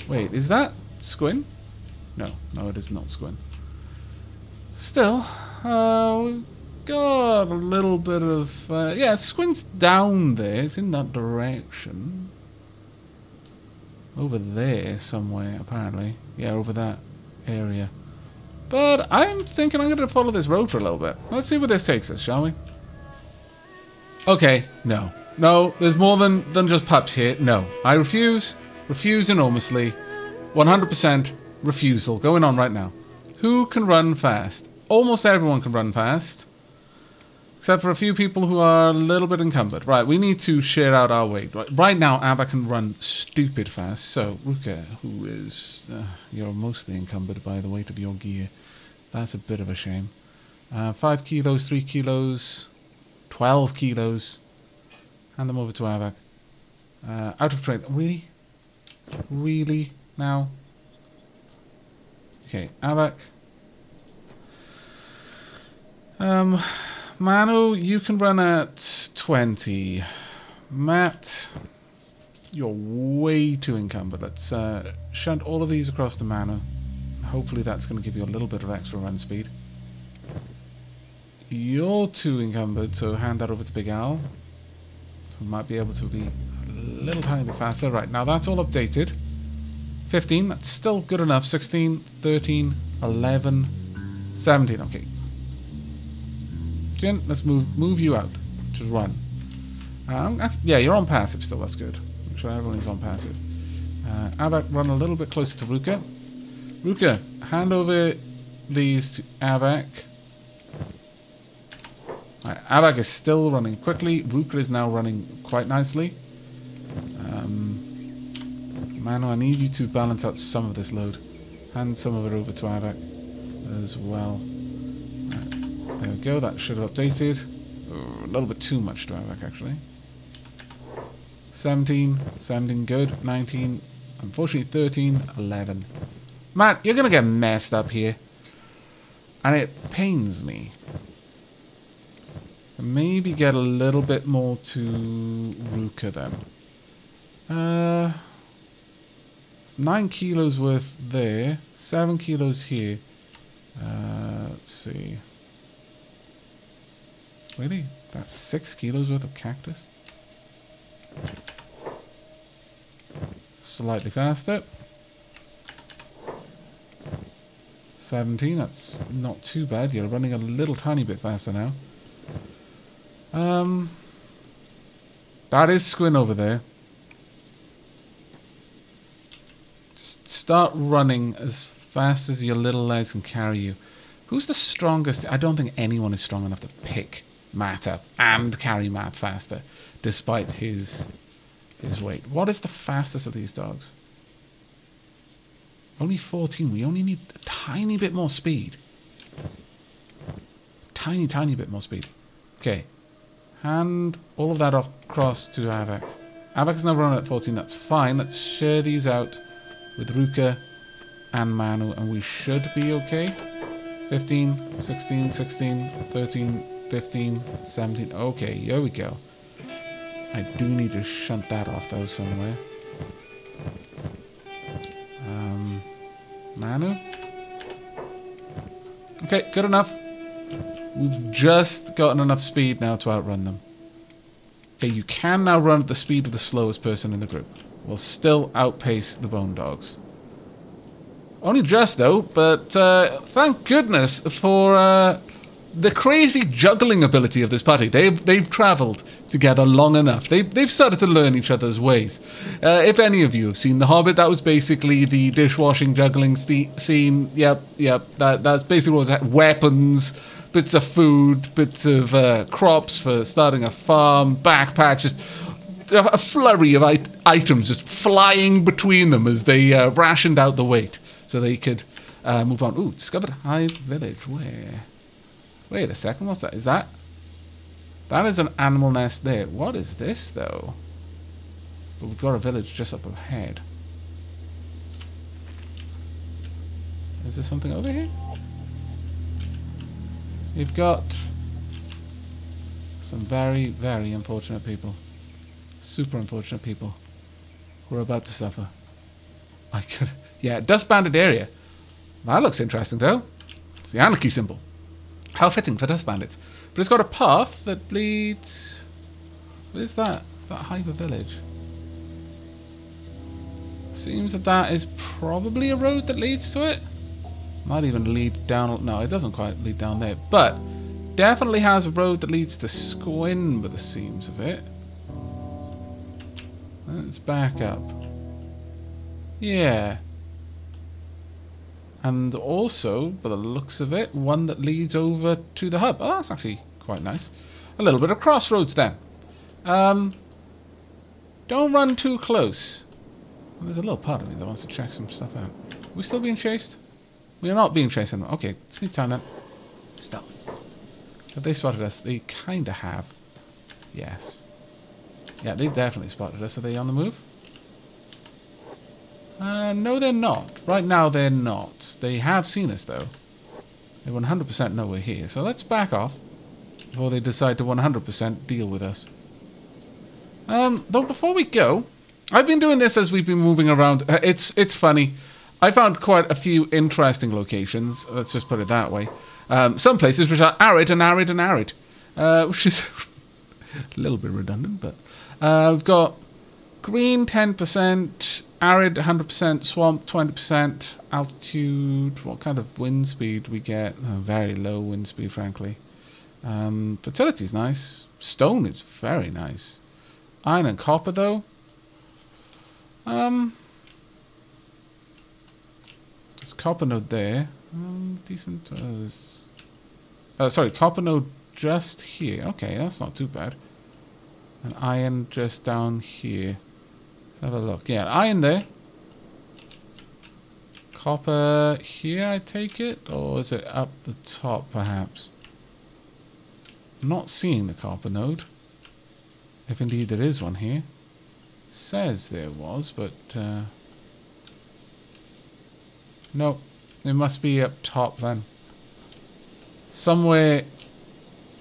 Wait, is that Squin? No, it is not Squin. Still, we've got a little bit of... yeah, Squin's down there. It's in that direction. Over there somewhere, apparently. Yeah, over that area. But I'm thinking I'm going to follow this road for a little bit. Let's see where this takes us, shall we? Okay, no. No, there's more than just pups here. No, I refuse. Refuse enormously. 100% refusal going on right now. Who can run fast? Almost everyone can run fast. Except for a few people who are a little bit encumbered. Right, we need to share out our weight. Right now, Aavak can run stupid fast. So, Ruka, who is... you're mostly encumbered by the weight of your gear. That's a bit of a shame. 5 kilos, 3 kilos, 12 kilos. Hand them over to Aavak. Out of trade. Really? Really? Now? Okay, Aavak. Manu, you can run at 20. Matt, you're way too encumbered. Let's shunt all of these across to Manu. Hopefully that's going to give you a little bit of extra run speed. You're too encumbered, so hand that over to Big Al. So we might be able to be a little tiny bit faster. Right, now that's all updated. 15, that's still good enough. 16, 13, 11, 17. Okay. Jin, let's move you out. Just run. Yeah, you're on passive still. That's good. Make sure everyone's on passive. Aavak, run a little bit closer to Ruka. Ruka, hand over these to Aavak. Right, Aavak is still running quickly. Ruka is now running quite nicely. Manu, I need you to balance out some of this load. Hand some of it over to Aavak as well. There we go, that should have updated. A little bit too much to Aavak, actually. 17, good. 19, unfortunately 13, 11. Matt, you're going to get messed up here. And it pains me. Maybe get a little bit more to Ruka then. 9 kilos worth there. 7 kilos here. Let's see. Really? That's 6 kilos worth of cactus? Slightly faster. 17, that's not too bad. You're running a little tiny bit faster now. That is Squin over there. Just start running as fast as your little legs can carry you. Who's the strongest? I don't think anyone is strong enough to pick Matt up and carry Matt faster, despite his weight. What is the fastest of these dogs? Only 14. We only need a tiny bit more speed. Tiny bit more speed. Okay. Hand all of that across to Aavak. Aavak's now running at 14. That's fine. Let's share these out with Ruka and Manu, and we should be okay. 15, 16, 16, 13, 15, 17. Okay, here we go. I do need to shunt that off though somewhere. Manu? Okay, good enough. We've just gotten enough speed now to outrun them. Okay, you can now run at the speed of the slowest person in the group. We'll still outpace the bone dogs. Only just though, but thank goodness for the crazy juggling ability of this party. They've travelled together long enough. They've started to learn each other's ways. If any of you have seen The Hobbit, that was basically the dishwashing juggling scene. Yep. That's basically what was weapons, bits of food, bits of crops for starting a farm, backpacks, just a flurry of items just flying between them as they rationed out the weight so they could move on. Ooh, discovered Hive Village. Where? Wait a second, what's that? Is that? That is an animal nest there. What is this, though? But we've got a village just up ahead. Is there something over here? We've got some very, very unfortunate people. Super unfortunate people who are about to suffer. I could... Yeah, dust banded area. That looks interesting, though. It's the anarchy symbol. How fitting for dust bandits. But it's got a path that leads... Where's that? That Hive village. Seems that that is probably a road that leads to it. Might even lead down... No, it doesn't quite lead down there. But definitely has a road that leads to Squin by the seams of it. Let's back up. Yeah. And also, by the looks of it, one that leads over to the hub. Oh, that's actually quite nice. A little bit of crossroads then. Don't run too close. Well, there's a little part of me that wants to check some stuff out. Are we still being chased? We are not being chased anymore. Okay, sneak time then. Stealth. Have they spotted us? They kind of have. Yes. Yeah, they definitely spotted us. Are they on the move? No, they're not. Right now, they're not. They have seen us, though. They 100% know we're here. So let's back off before they decide to 100% deal with us. Though before we go, I've been doing this as we've been moving around. It's funny. I found quite a few interesting locations. Let's just put it that way. Some places which are arid and arid and arid. Which is a little bit redundant, but... we've got green 10%, arid 100%, swamp 20%, altitude. What kind of wind speed we get? Very low wind speed, frankly. Fertility is nice. Stone is very nice. Iron and copper, though. There's copper node there. Decent. Sorry, copper node just here. Okay, that's not too bad. And iron just down here. Let's have a look. Yeah, iron there. Copper here, I take it? Or is it up the top, perhaps? I'm not seeing the copper node. If indeed there is one here. It says there was, but... no. It must be up top then. Somewhere...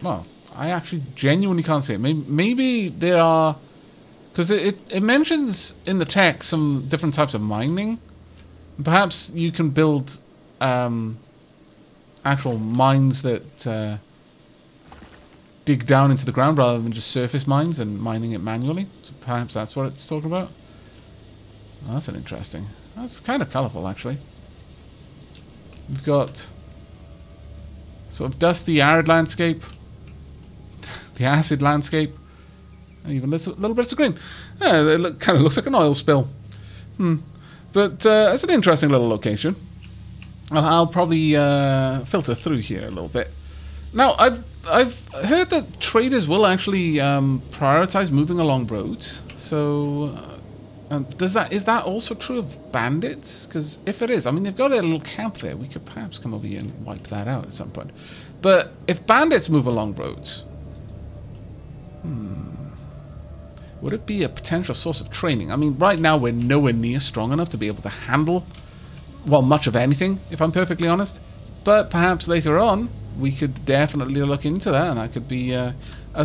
Well... I actually genuinely can't see it. Maybe there are... Because it mentions in the text some different types of mining. Perhaps you can build actual mines that dig down into the ground rather than just surface mines and mining it manually. So perhaps that's what it's talking about. Oh, that's an interesting... That's kind of colourful, actually. We've got sort of dusty, arid landscape. The acid landscape, and even little bits of green. Yeah, it kind of looks like an oil spill. But it's an interesting little location. And I'll probably filter through here a little bit. Now, I've heard that traders will actually prioritize moving along roads. So, is that also true of bandits? Because if it is, I mean, they've got a little camp there. We could perhaps come over here and wipe that out at some point. But if bandits move along roads... Would it be a potential source of training? I mean, right now we're nowhere near strong enough to be able to handle well, much of anything, if I'm perfectly honest. But perhaps later on, we could definitely look into that, and that could be a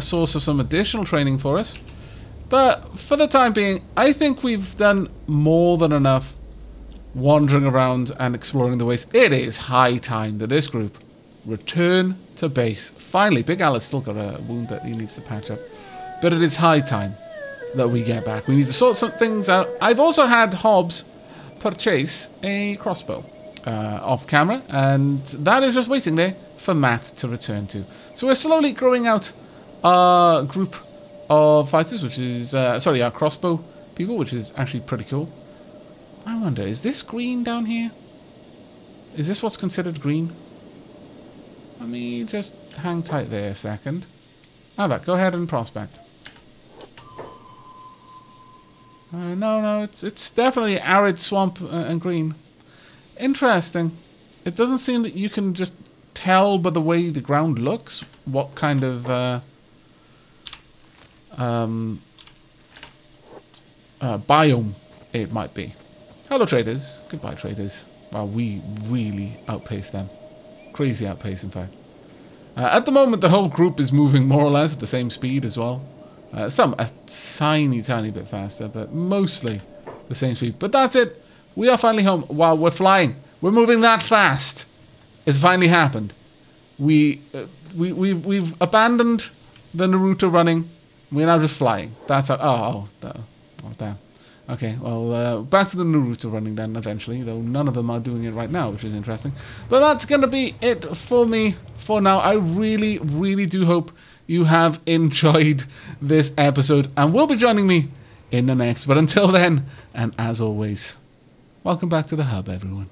source of some additional training for us. But for the time being, I think we've done more than enough wandering around and exploring the waste. It is high time that this group return to base. Finally, Big Al has still got a wound that he needs to patch up. But it is high time that we get back. We need to sort some things out. I've also had Hobbs purchase a crossbow off camera, and that is just waiting there for Matt to return to. So we're slowly growing out our group of fighters, which is, our crossbow people, which is actually pretty cool. I wonder, is this green down here? Is this what's considered green? Let me just hang tight there a second. Aavak, go ahead and prospect. No, it's definitely arid swamp and green. Interesting. It doesn't seem that you can just tell by the way the ground looks what kind of biome it might be. Hello, traders. Goodbye, traders. Wow, we really outpaced them. Crazy outpace, in fact. At the moment, the whole group is moving more or less at the same speed as well. Some a tiny bit faster, but mostly the same speed. But that's it. We are finally home. Wow, we're flying. We're moving that fast. It's finally happened. We've abandoned the Naruto running. We're now just flying. That's how. Oh, damn. Okay, well, back to the Naruto running then eventually, though none of them are doing it right now, which is interesting. But that's going to be it for me for now. I really, really do hope you have enjoyed this episode and will be joining me in the next. But until then, and as always, welcome back to the hub, everyone.